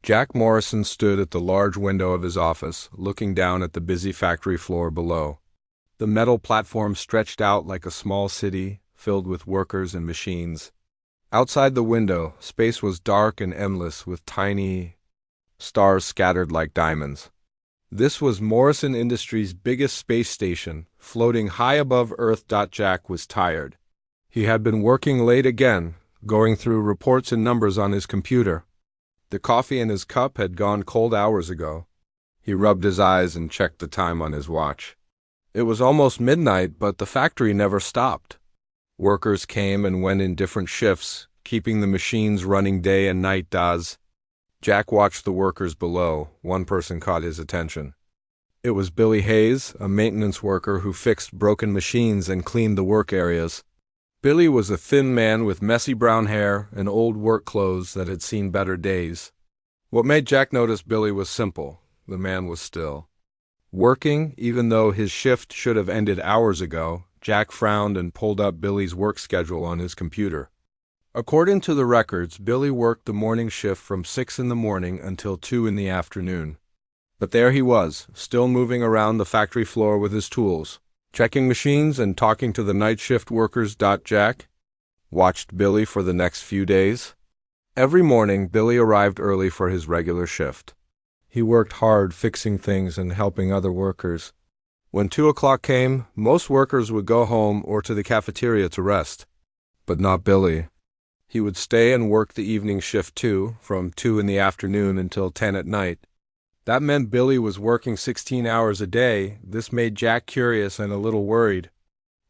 Jack Morrison stood at the large window of his office, looking down at the busy factory floor below. The metal platform stretched out like a small city, filled with workers and machines. Outside the window, space was dark and endless, with tiny stars scattered like diamonds. This was Morrison Industries' biggest space station, floating high above Earth. Jack was tired. He had been working late again, going through reports and numbers on his computer. The coffee in his cup had gone cold hours ago. He rubbed his eyes and checked the time on his watch. It was almost midnight, but the factory never stopped. Workers came and went in different shifts, keeping the machines running day and night. Jack watched the workers below. One person caught his attention. It was Billy Hayes, a maintenance worker who fixed broken machines and cleaned the work areas. Billy was a thin man with messy brown hair and old work clothes that had seen better days. What made Jack notice Billy was simple. The man was still working, even though his shift should have ended hours ago. Jack frowned and pulled up Billy's work schedule on his computer. According to the records, Billy worked the morning shift from 6 in the morning until 2 in the afternoon. But there he was, still moving around the factory floor with his tools, checking machines and talking to the night shift workers. Jack watched Billy for the next few days. Every morning, Billy arrived early for his regular shift. He worked hard fixing things and helping other workers. When 2 o'clock came, most workers would go home or to the cafeteria to rest. But not Billy. He would stay and work the evening shift too, from 2 in the afternoon until 10 at night. That meant Billy was working 16 hours a day. This made Jack curious and a little worried.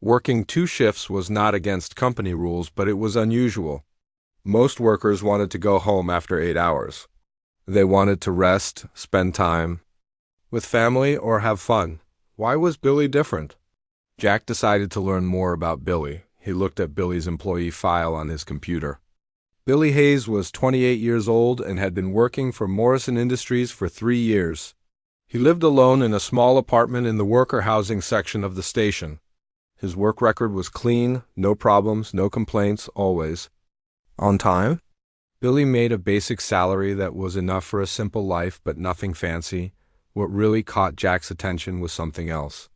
Working 2 shifts was not against company rules, but it was unusual. Most workers wanted to go home after 8 hours. They wanted to rest, spend time with family, or have fun. Why was Billy different? Jack decided to learn more about Billy. He looked at Billy's employee file on his computer. Billy Hayes was 28 years old and had been working for Morrison Industries for 3 years. He lived alone in a small apartment in the worker housing section of the station. His work record was clean, no problems, no complaints, always on time. Billy made a basic salary that was enough for a simple life, but nothing fancy. What really caught Jack's attention was something else.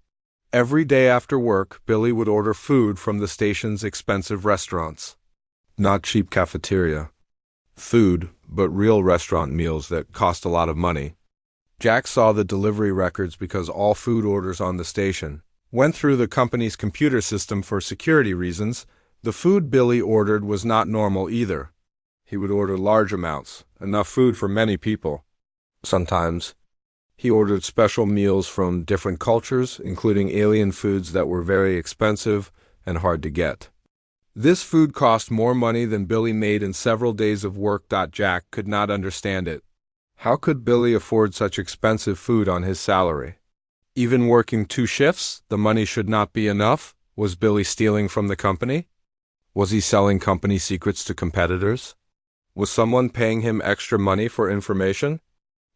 Every day after work, Billy would order food from the station's expensive restaurants. Not cheap cafeteria food, but real restaurant meals that cost a lot of money. Jack saw the delivery records because all food orders on the station went through the company's computer system for security reasons. The food Billy ordered was not normal either. He would order large amounts, enough food for many people. Sometimes he ordered special meals from different cultures, including alien foods that were very expensive and hard to get. This food cost more money than Billy made in several days of work. Jack could not understand it. How could Billy afford such expensive food on his salary? Even working 2 shifts, the money should not be enough. Was Billy stealing from the company? Was he selling company secrets to competitors? Was someone paying him extra money for information?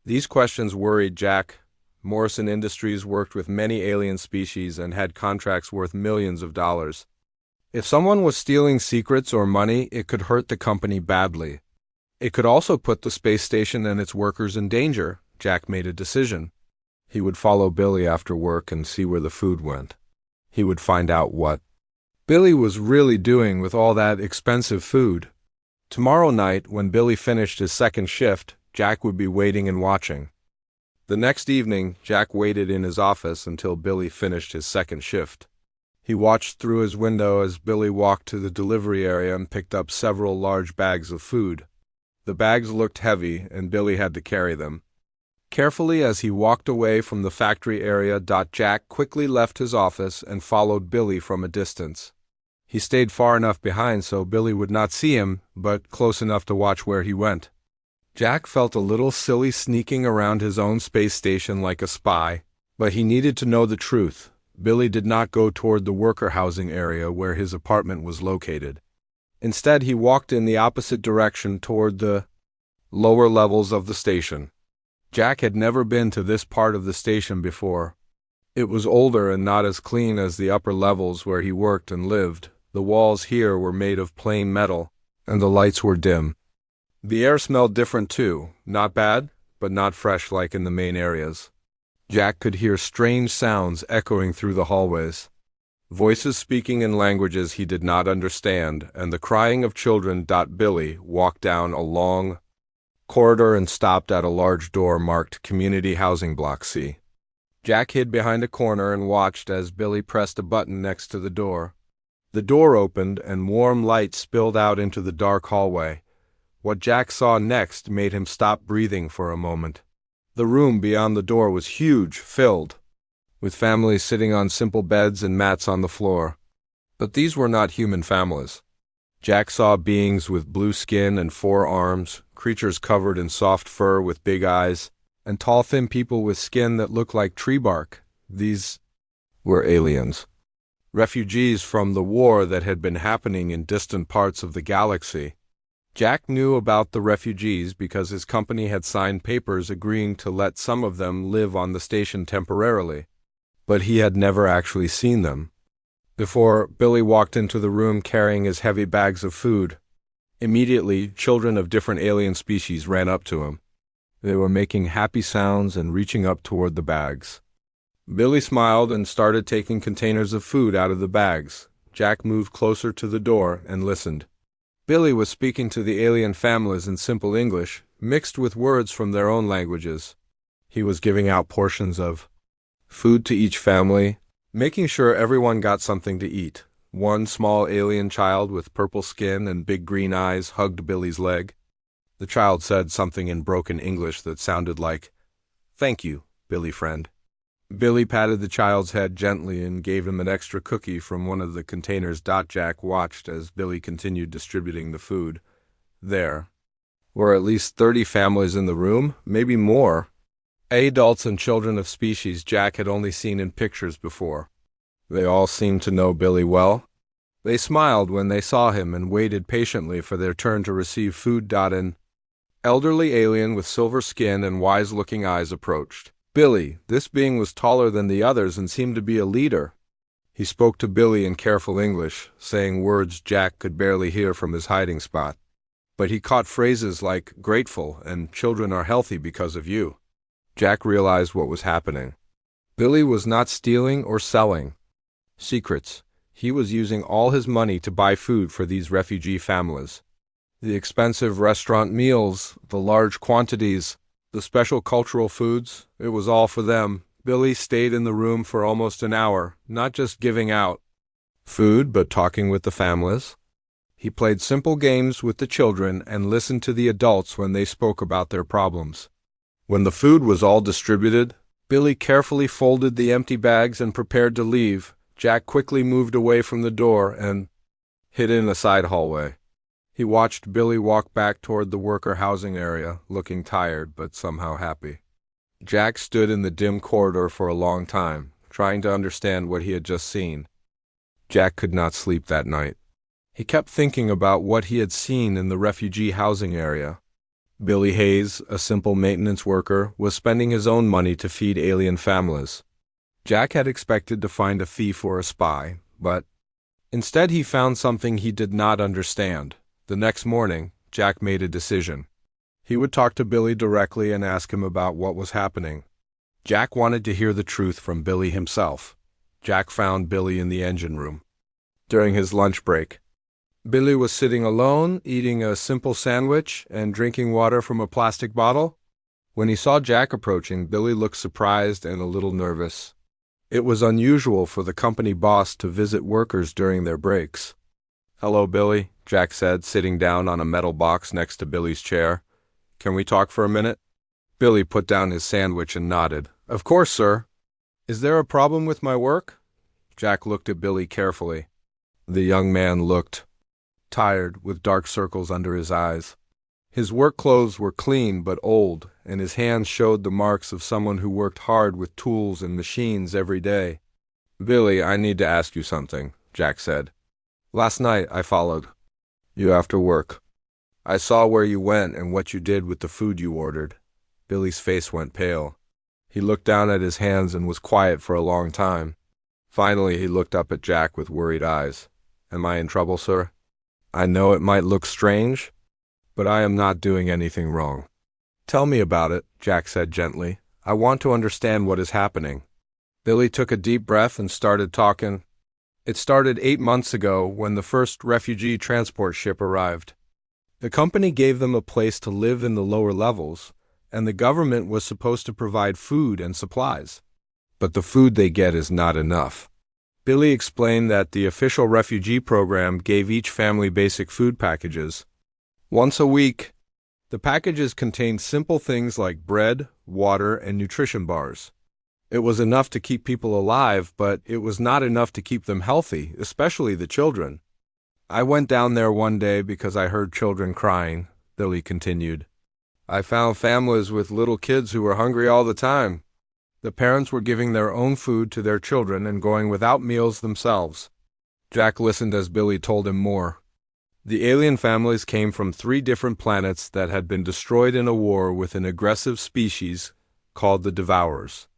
These questions worried Jack. Morrison Industries worked with many alien species and had contracts worth millions of dollars. If someone was stealing secrets or money, it could hurt the company badly. It could also put the space station and its workers in danger. Jack made a decision. He would follow Billy after work and see where the food went. He would find out what Billy was really doing with all that expensive food. Tomorrow night, when Billy finished his second shift, Jack would be waiting and watching. The next evening, Jack waited in his office until Billy finished his second shift. He watched through his window as Billy walked to the delivery area and picked up several large bags of food. The bags looked heavy, and Billy had to carry them. Carefully as he walked away from the factory area, Jack quickly left his office and followed Billy from a distance. He stayed far enough behind so Billy would not see him, but close enough to watch where he went. Jack felt a little silly sneaking around his own space station like a spy, but he needed to know the truth. Billy did not go toward the worker housing area where his apartment was located. Instead, he walked in the opposite direction toward the lower levels of the station. Jack had never been to this part of the station before. It was older and not as clean as the upper levels where he worked and lived. The walls here were made of plain metal, and the lights were dim. The air smelled different too, not bad, but not fresh like in the main areas. Jack could hear strange sounds echoing through the hallways. Voices speaking in languages he did not understand, and the crying of children. Billy walked down a long corridor and stopped at a large door marked Community Housing Block C. Jack hid behind a corner and watched as Billy pressed a button next to the door. The door opened and warm light spilled out into the dark hallway. What Jack saw next made him stop breathing for a moment. The room beyond the door was huge, filled with families sitting on simple beds and mats on the floor. But these were not human families. Jack saw beings with blue skin and 4 arms, creatures covered in soft fur with big eyes, and tall thin people with skin that looked like tree bark. These were aliens. Refugees from the war that had been happening in distant parts of the galaxy. Jack knew about the refugees because his company had signed papers agreeing to let some of them live on the station temporarily. But he had never actually seen them. Before Billy walked into the room carrying his heavy bags of food, immediately children of different alien species ran up to him. They were making happy sounds and reaching up toward the bags. Billy smiled and started taking containers of food out of the bags. Jack moved closer to the door and listened. Billy was speaking to the alien families in simple English, mixed with words from their own languages. He was giving out portions of food to each family, making sure everyone got something to eat. One small alien child with purple skin and big green eyes hugged Billy's leg. The child said something in broken English that sounded like, "Thank you, Billy friend." Billy patted the child's head gently and gave him an extra cookie from one of the containers. Jack watched as Billy continued distributing the food. There were at least 30 families in the room, maybe more. Adults and children of species Jack had only seen in pictures before. They all seemed to know Billy well. They smiled when they saw him and waited patiently for their turn to receive food. An elderly alien with silver skin and wise-looking eyes approached Billy. This being was taller than the others and seemed to be a leader. He spoke to Billy in careful English, saying words Jack could barely hear from his hiding spot. But he caught phrases like grateful and children are healthy because of you. Jack realized what was happening. Billy was not stealing or selling secrets. He was using all his money to buy food for these refugee families. The expensive restaurant meals, the large quantities, the special cultural foods, it was all for them. Billy stayed in the room for almost an hour, not just giving out food, but talking with the families. He played simple games with the children and listened to the adults when they spoke about their problems. When the food was all distributed, Billy carefully folded the empty bags and prepared to leave. Jack quickly moved away from the door and hid in a side hallway. He watched Billy walk back toward the worker housing area, looking tired but somehow happy. Jack stood in the dim corridor for a long time, trying to understand what he had just seen. Jack could not sleep that night. He kept thinking about what he had seen in the refugee housing area. Billy Hayes, a simple maintenance worker, was spending his own money to feed alien families. Jack had expected to find a thief or a spy, but instead he found something he did not understand. The next morning, Jack made a decision. He would talk to Billy directly and ask him about what was happening. Jack wanted to hear the truth from Billy himself. Jack found Billy in the engine room. During his lunch break, Billy was sitting alone, eating a simple sandwich and drinking water from a plastic bottle. When he saw Jack approaching, Billy looked surprised and a little nervous. It was unusual for the company boss to visit workers during their breaks. "Hello, Billy," Jack said, sitting down on a metal box next to Billy's chair. "Can we talk for a minute?" Billy put down his sandwich and nodded. "Of course, sir. Is there a problem with my work?" Jack looked at Billy carefully. The young man looked tired, with dark circles under his eyes. His work clothes were clean but old, and his hands showed the marks of someone who worked hard with tools and machines every day. "Billy, I need to ask you something," Jack said. "Last night I followed you after work. I saw where you went and what you did with the food you ordered." Billy's face went pale. He looked down at his hands and was quiet for a long time. Finally, he looked up at Jack with worried eyes. "Am I in trouble, sir? I know it might look strange, But I am not doing anything wrong. Tell me about it, Jack said gently. I want to understand what is happening. Billy took a deep breath and started talking. It started 8 months ago when the first refugee transport ship arrived. The company gave them a place to live in the lower levels, and the government was supposed to provide food and supplies. But the food they get is not enough. Billy explained that the official refugee program gave each family basic food packages. Once a week, the packages contained simple things like bread, water, and nutrition bars. It was enough to keep people alive, but it was not enough to keep them healthy, especially the children. I went down there one day because I heard children crying, Billy continued. I found families with little kids who were hungry all the time. The parents were giving their own food to their children and going without meals themselves. Jack listened as Billy told him more. The alien families came from 3 different planets that had been destroyed in a war with an aggressive species called the Devourers.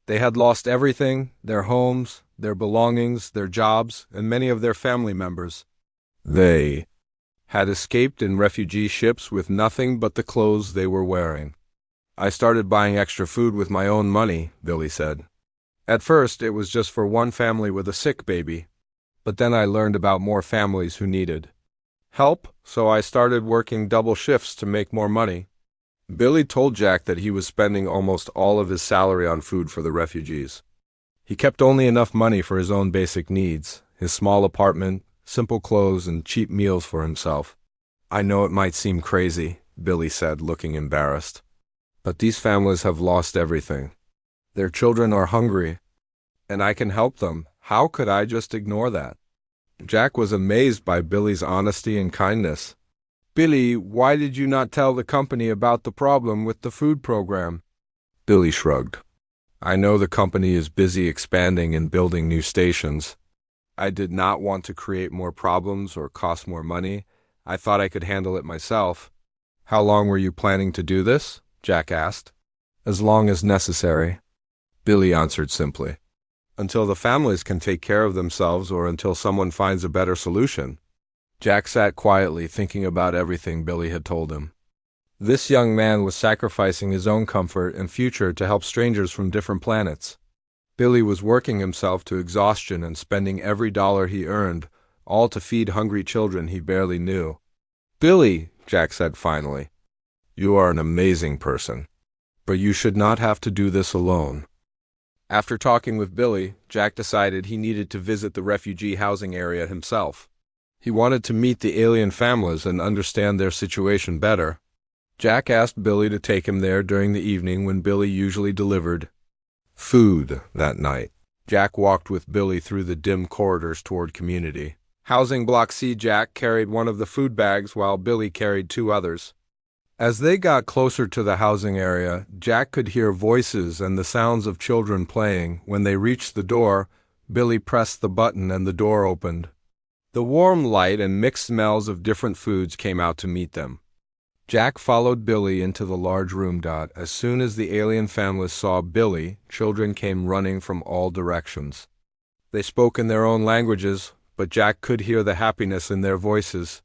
They had lost everything, their homes, their belongings, their jobs, and many of their family members. They had escaped in refugee ships with nothing but the clothes they were wearing. I started buying extra food with my own money, Billy said. At first, it was just for one family with a sick baby, but then I learned about more families who needed help, so I started working double shifts to make more money. Billy told Jack that he was spending almost all of his salary on food for the refugees. He kept only enough money for his own basic needs, his small apartment, simple clothes, and cheap meals for himself. I know it might seem crazy, Billy said, looking embarrassed. But these families have lost everything. Their children are hungry, and I can help them. How could I just ignore that? Jack was amazed by Billy's honesty and kindness. Billy, why did you not tell the company about the problem with the food program? Billy shrugged. I know the company is busy expanding and building new stations. I did not want to create more problems or cost more money. I thought I could handle it myself. How long were you planning to do this? Jack asked. As long as necessary, Billy answered simply. Until the families can take care of themselves or until someone finds a better solution. Jack sat quietly, thinking about everything Billy had told him. This young man was sacrificing his own comfort and future to help strangers from different planets. Billy was working himself to exhaustion and spending every dollar he earned, all to feed hungry children he barely knew. Billy, Jack said finally, you are an amazing person, but you should not have to do this alone. After talking with Billy, Jack decided he needed to visit the refugee housing area himself. He wanted to meet the alien families and understand their situation better. Jack asked Billy to take him there during the evening when Billy usually delivered food that night. Jack walked with Billy through the dim corridors toward community. Housing Block C. Jack carried one of the food bags while Billy carried 2 others. As they got closer to the housing area, Jack could hear voices and the sounds of children playing. When they reached the door, Billy pressed the button and the door opened. The warm light and mixed smells of different foods came out to meet them. Jack followed Billy into the large room. As soon as the alien families saw Billy, children came running from all directions. They spoke in their own languages, but Jack could hear the happiness in their voices.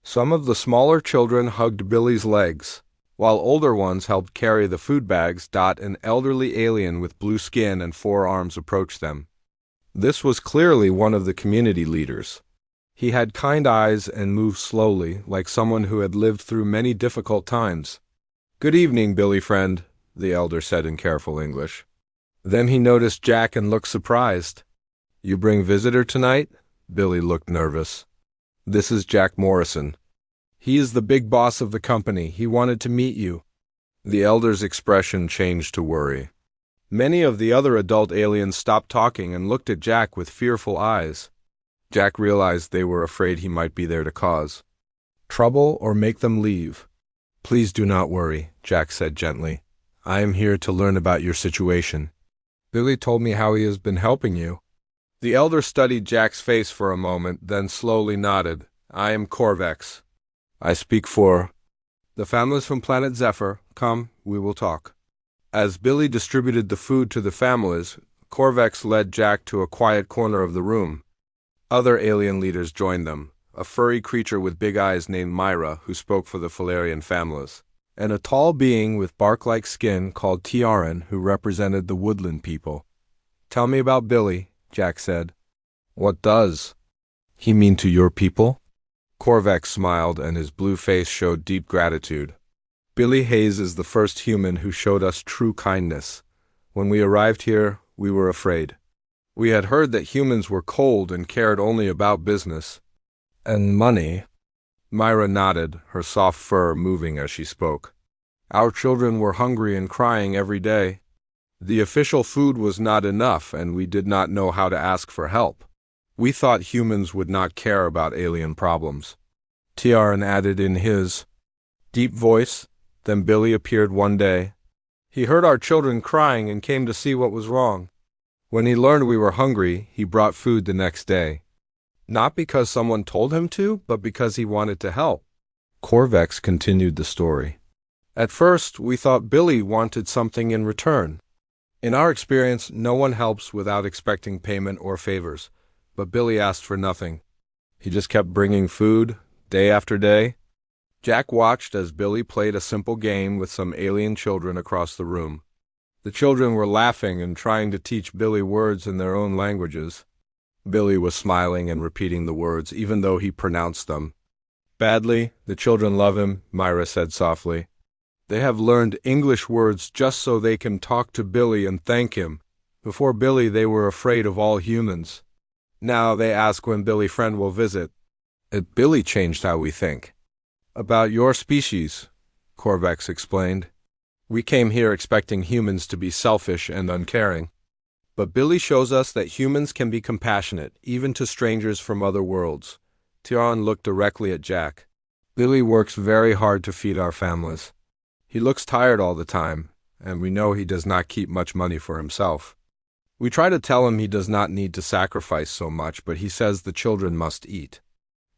Some of the smaller children hugged Billy's legs, while older ones helped carry the food bags. An elderly alien with blue skin and 4 arms approached them. This was clearly one of the community leaders. He had kind eyes and moved slowly, like someone who had lived through many difficult times. Good evening, Billy friend, the elder said in careful English. Then he noticed Jack and looked surprised. You bring visitor tonight? Billy looked nervous. This is Jack Morrison. He is the big boss of the company. He wanted to meet you. The elder's expression changed to worry. Many of the other adult aliens stopped talking and looked at Jack with fearful eyes. Jack realized they were afraid he might be there to cause trouble or make them leave. Please do not worry, Jack said gently. I am here to learn about your situation. Billy told me how he has been helping you. The elder studied Jack's face for a moment, then slowly nodded. I am Corvex. I speak for the families from planet Zephyr. Come, we will talk. As Billy distributed the food to the families, Corvex led Jack to a quiet corner of the room. Other alien leaders joined them. a furry creature with big eyes named Myra who spoke for the Falarian families, and a tall being with bark-like skin called Tiaran who represented the woodland people. "Tell me about Billy," Jack said. "What does he mean to your people?" Korvax smiled and his blue face showed deep gratitude. "Billy Hayes is the first human who showed us true kindness. When we arrived here, we were afraid. We had heard that humans were cold and cared only about business and money." Myra nodded, her soft fur moving as she spoke. "Our children were hungry and crying every day. The official food was not enough, and we did not know how to ask for help. We thought humans would not care about alien problems." Tiaran added in his deep voice. Then Billy appeared one day. He heard our children crying and came to see what was wrong. When he learned we were hungry, he brought food the next day. Not because someone told him to, but because he wanted to help. Korvax continued the story. "At first, we thought Billy wanted something in return. In our experience, no one helps without expecting payment or favors. But Billy asked for nothing. He just kept bringing food, day after day." Jack watched as Billy played a simple game with some alien children across the room. The children were laughing and trying to teach Billy words in their own languages. Billy was smiling and repeating the words, even though he pronounced them badly. "The children love him," Myra said softly. "They have learned English words just so they can talk to Billy and thank him. Before Billy, they were afraid of all humans. Now they ask when Billy's friend will visit. Billy changed how we think." "About your species," Korvax explained. "We came here expecting humans to be selfish and uncaring. But Billy shows us that humans can be compassionate, even to strangers from other worlds." Tiaran looked directly at Jack. "Billy works very hard to feed our families. He looks tired all the time, and we know he does not keep much money for himself. We try to tell him he does not need to sacrifice so much, but he says the children must eat."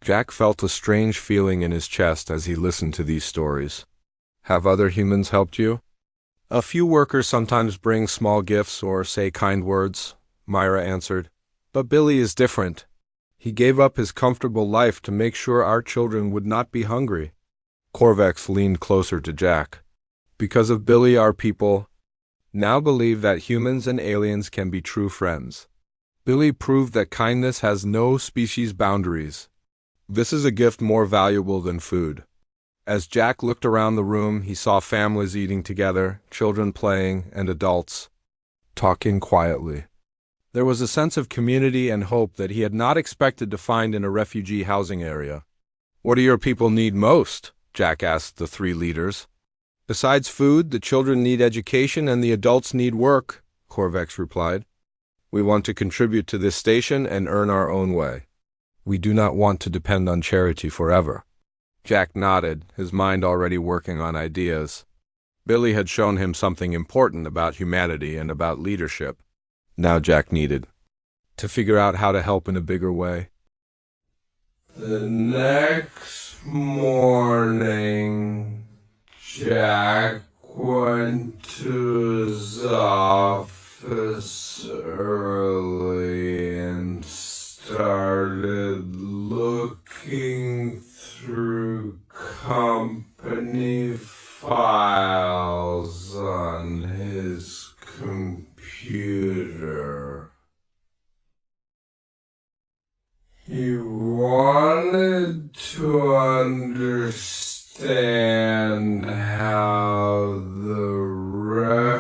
Jack felt a strange feeling in his chest as he listened to these stories. "Have other humans helped you?" "A few workers sometimes bring small gifts or say kind words," Myra answered. "But Billy is different. He gave up his comfortable life to make sure our children would not be hungry." Korvax leaned closer to Jack. "Because of Billy, our people now believe that humans and aliens can be true friends. Billy proved that kindness has no species boundaries. This is a gift more valuable than food." As Jack looked around the room, he saw families eating together, children playing, and adults talking quietly. There was a sense of community and hope that he had not expected to find in a refugee housing area. "What do your people need most?" Jack asked the three leaders. "Besides food, the children need education and the adults need work," Korvax replied. "We want to contribute to this station and earn our own way. We do not want to depend on charity forever." Jack nodded, his mind already working on ideas. Billy had shown him something important about humanity and about leadership. Now Jack needed to figure out how to help in a bigger way. The next morning, Jack went to his office early and started looking through company files on his computer. He wanted to understand how the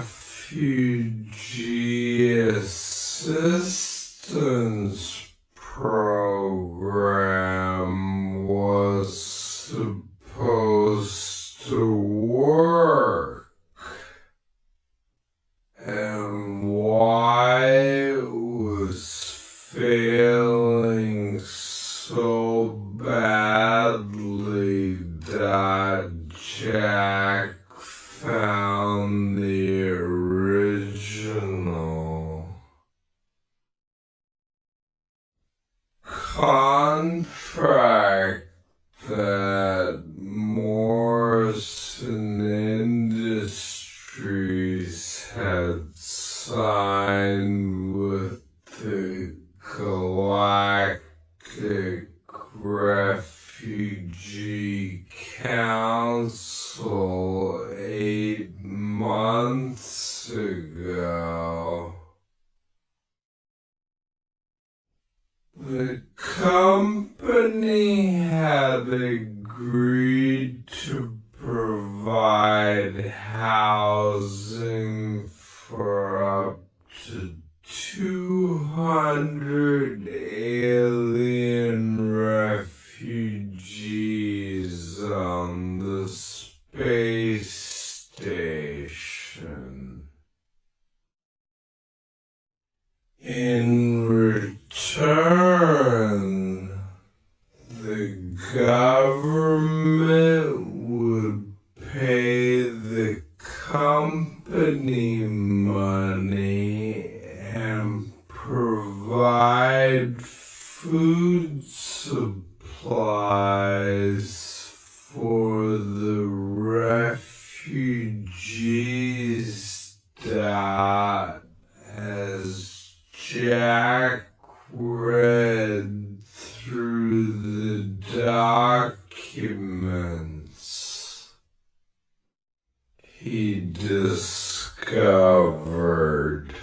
refugee assistance program was supposed to work and why it was failing so badly that Jack found the original contract that Morrison Industries had signed with the Galactic Refugee Council 8 months ago. The company had agreed to provide housing for up to 200 alien refugees on the space station. In return, the government would pay the company money and provide food supplies for the refugees. As Jack read through the documents, he discovered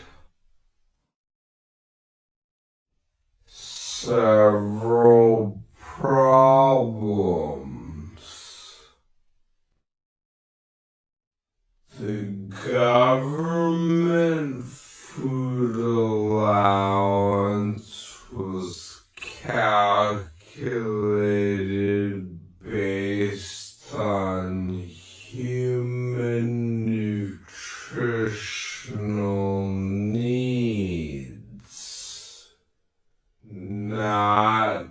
several problems. The government food allowance was calculated based on human nutritional needs, not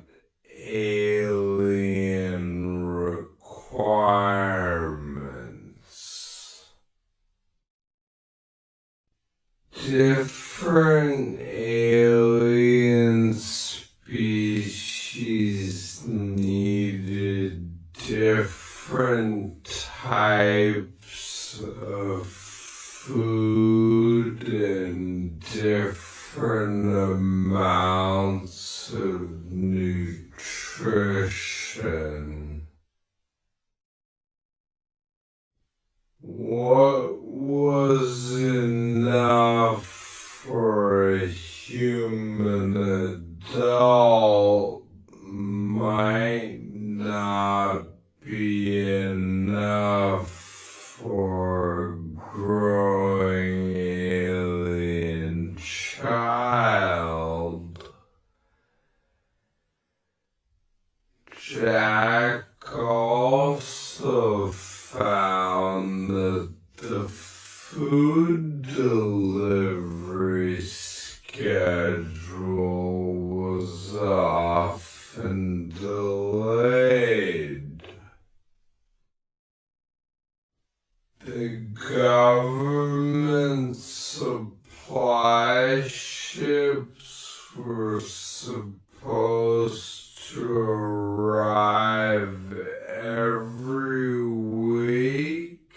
alien requirements. Different alien species needed different types of food and different amounts of nutrition. What was enough for a human adult might not be enough for a growing alien child. Jack also found that the food delivery schedule was often delayed. The government supply ships were supposed to arrive every week,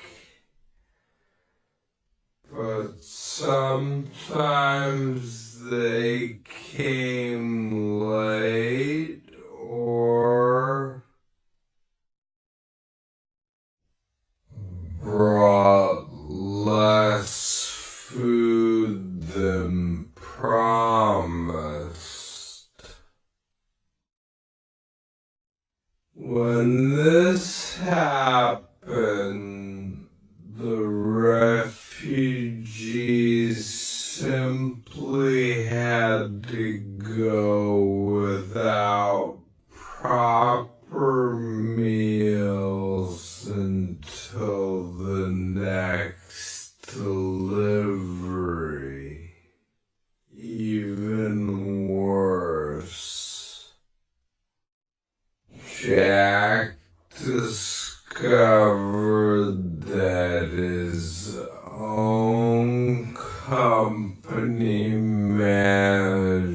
but sometimes they came late or brought less food than promised. When this happened, the refugees simply had to go without proper meals until the next delivery. Even worse, Jack discovered that his own company managers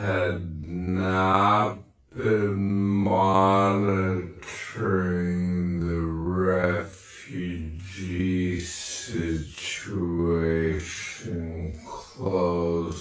had not been monitoring the refugee situation closely.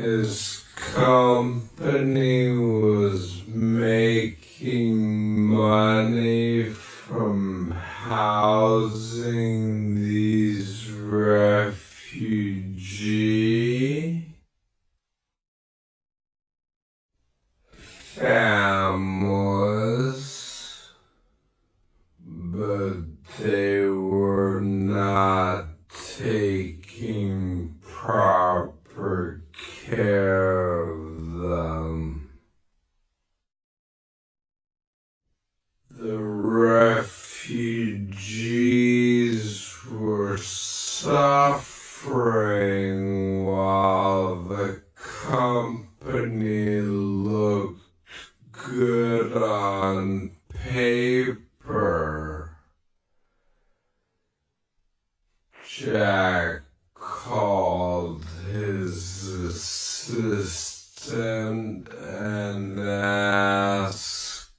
His company was making money from housing these refugee families, but they were not taking proper care of them. The refugees were suffering while the company looked good on paper. Jack called his assistant and asked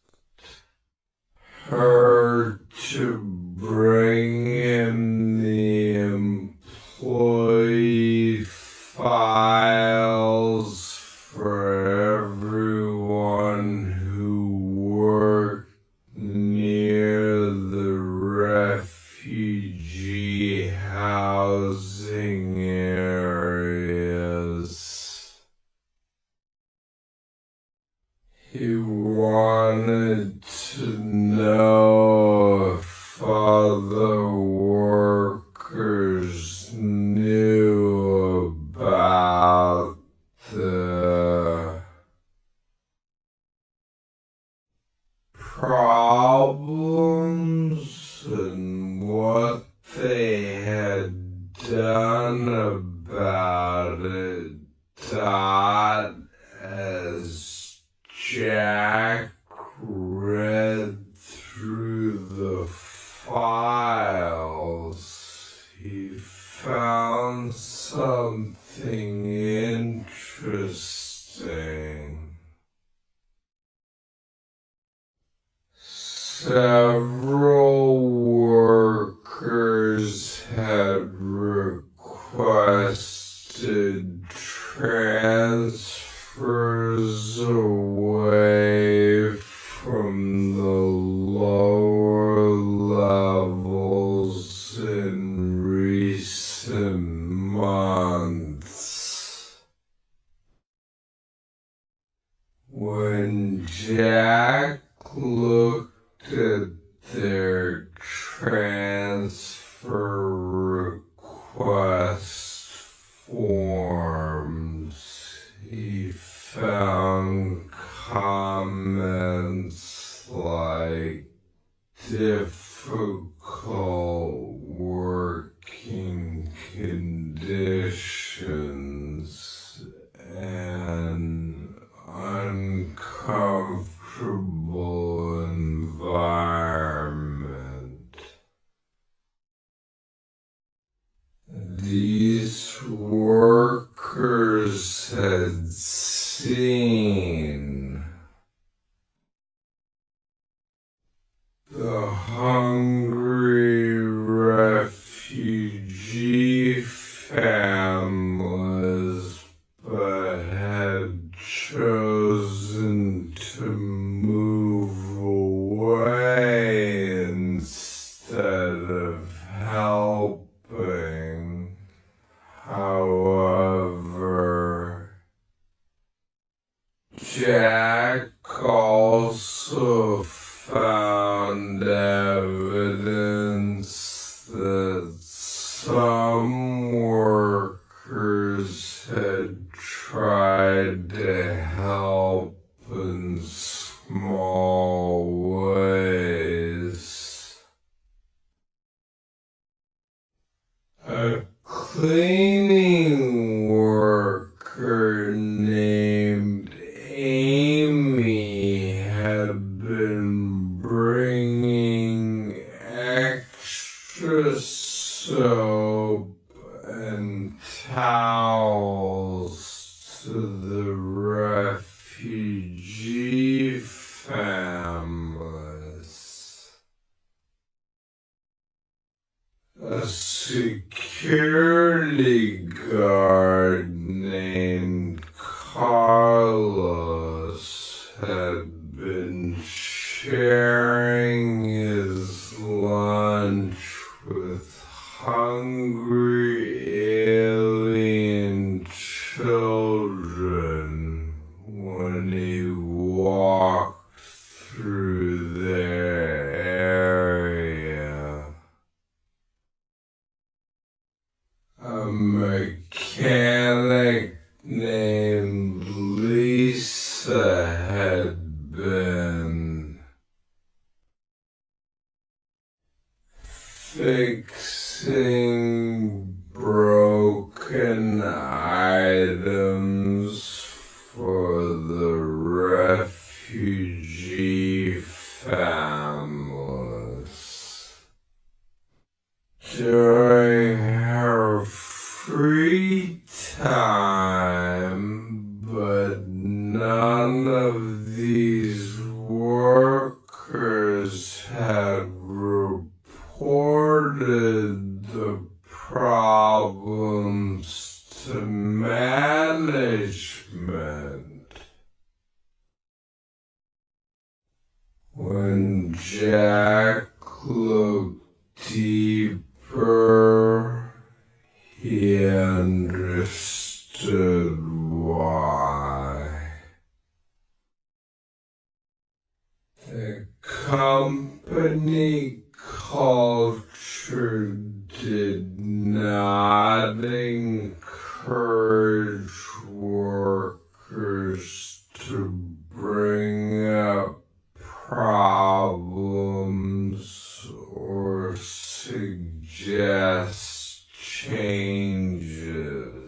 her to bring him the employee files for everyone who worked near the refugee housing areas. He wanted to know if other workers knew about the problems and what they had done about it. Dot, as Jack read through the files, he found something interesting. Several workers had requested transfers away from the lower levels in recent months. When Jack looked at their transfer request forms, he found comments like difficult working conditions and uncomfortable environment. These workers had seen the hungry refugee families, but had chosen to move away instead of helping. However, Jack also found evidence that some workers had tried to help in small ways. A cleaning worker named Amy had been bringing extra soap and towels to the refugee families. A security guard named Carlos had been sharing his lunch with hungry alien children when he walked through their area. A mechanic named Lisa had been fixing broken items for the refugee families. During her free time, but none of these workers had reported the problems to management. When Jack looked deeper, he understood why. The company culture did not encourage workers to bring up problems or suggest changes.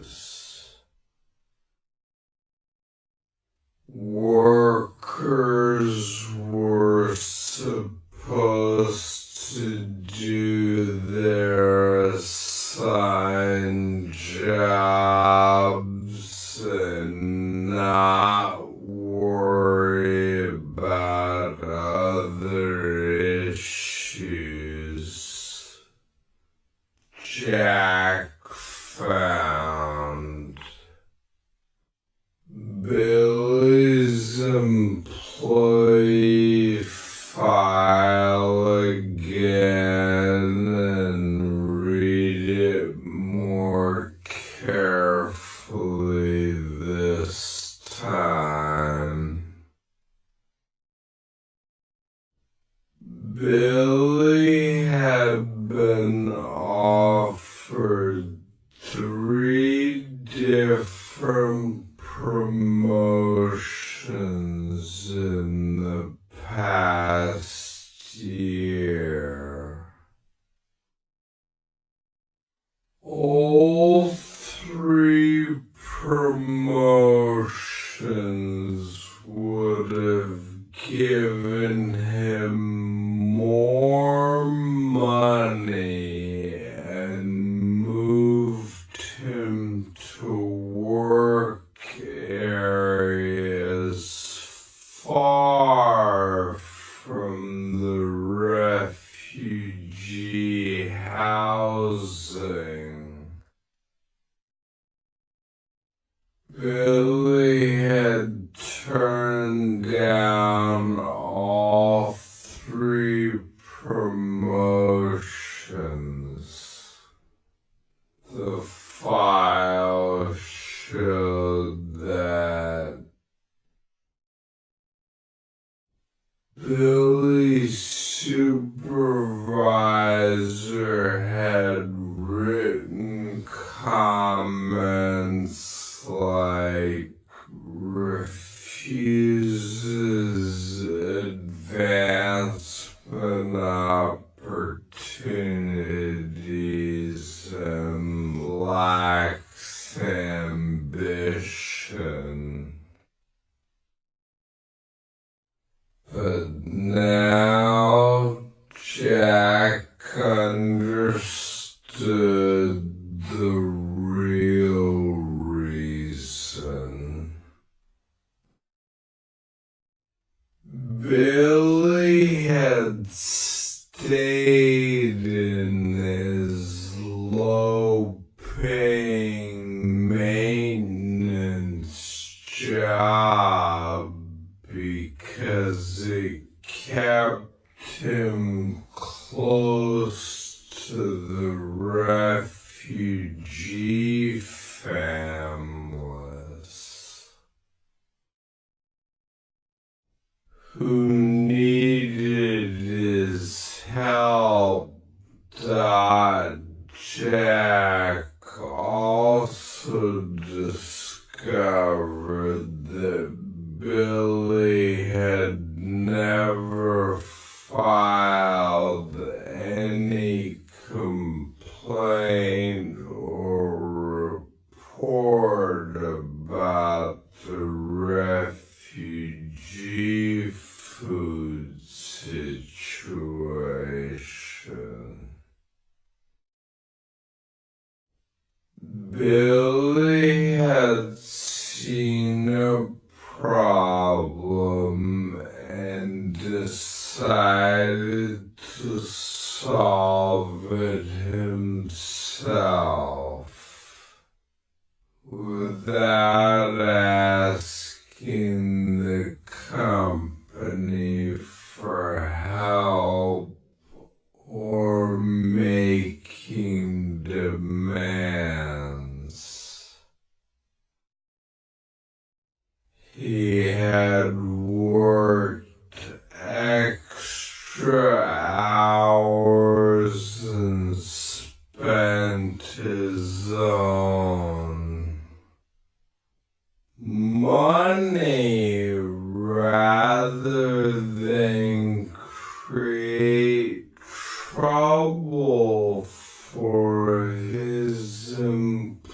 Workers were supposed to do their assigned jobs and not worry about other issues. Jack found Billy's employee file again and read it more carefully this time. Billy had been offered 3 different promotions in the past year. All 3 promotions would have given him more money and moved him to work areas far from the refugee housing. Billy had turned down all 3 promotions. The file showed that Billy's supervisor had written comments like refuses advancement opportunities and lacks ambition. But now Jack understood the real reason. Billy had stayed in his low-paying maintenance refugee families who needed his help. Jack also discovered that Billy had never filed any complaint or report about the refugee food situation. Billy had seen a problem and decided to solve it himself without asking the company for help or making demands. He had worked extra hours and spent his own money rather than create trouble for his employers.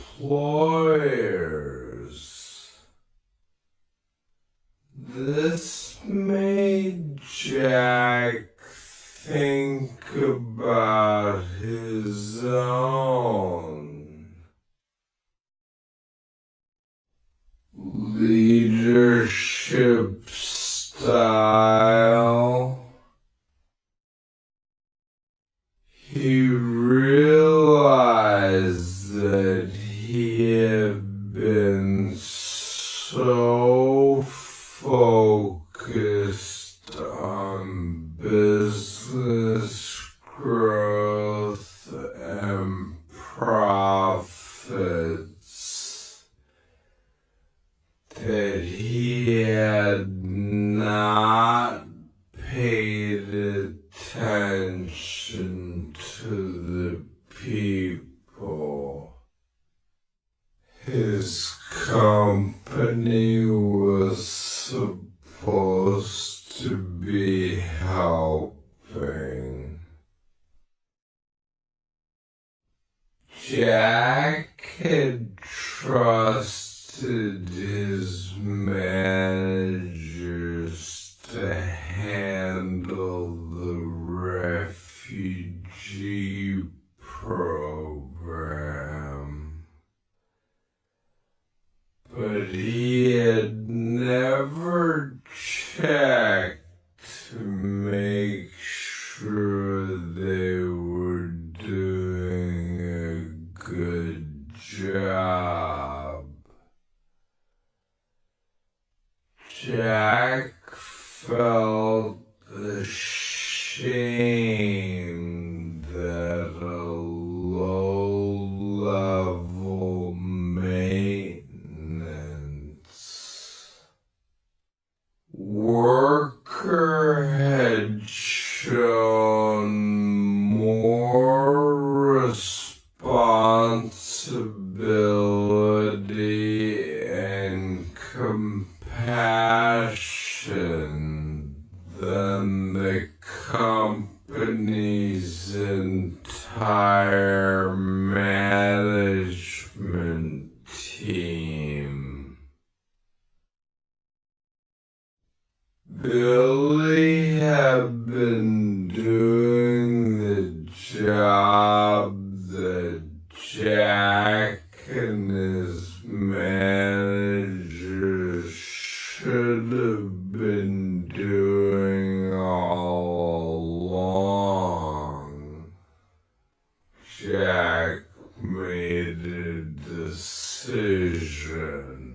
This made Jack think about his own leadership style. He realized that he had been so focused on business growth and profits that he had not paid attention to the people his company was supposed to be helping. Jack had trusted his managers to handle the refugee program, but he had never checked to make sure they were doing a good job. Jack felt ashamed that a low-level maintenance worker had shown more responsibility and compassion than the company's entire management team. Billy had been doing the job that Jack and his managers should have been doing all along. Jack made a decision.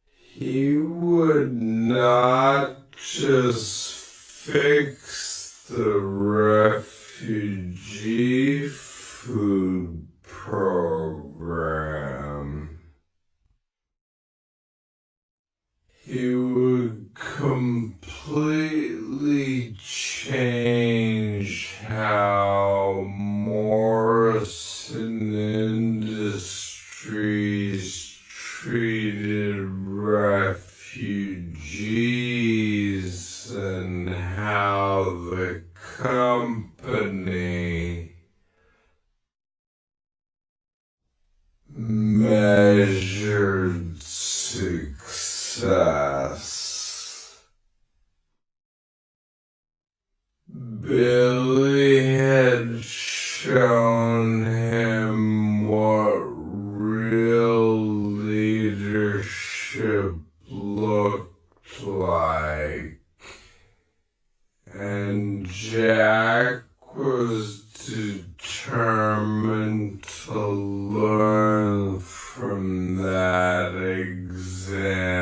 He would not just fix the refugee refugee food program. He would completely change how Morrison Industries treated refugees and how the company measured success. Billy had shown him what real leadership looked like, and Jack was determined to learn from that example.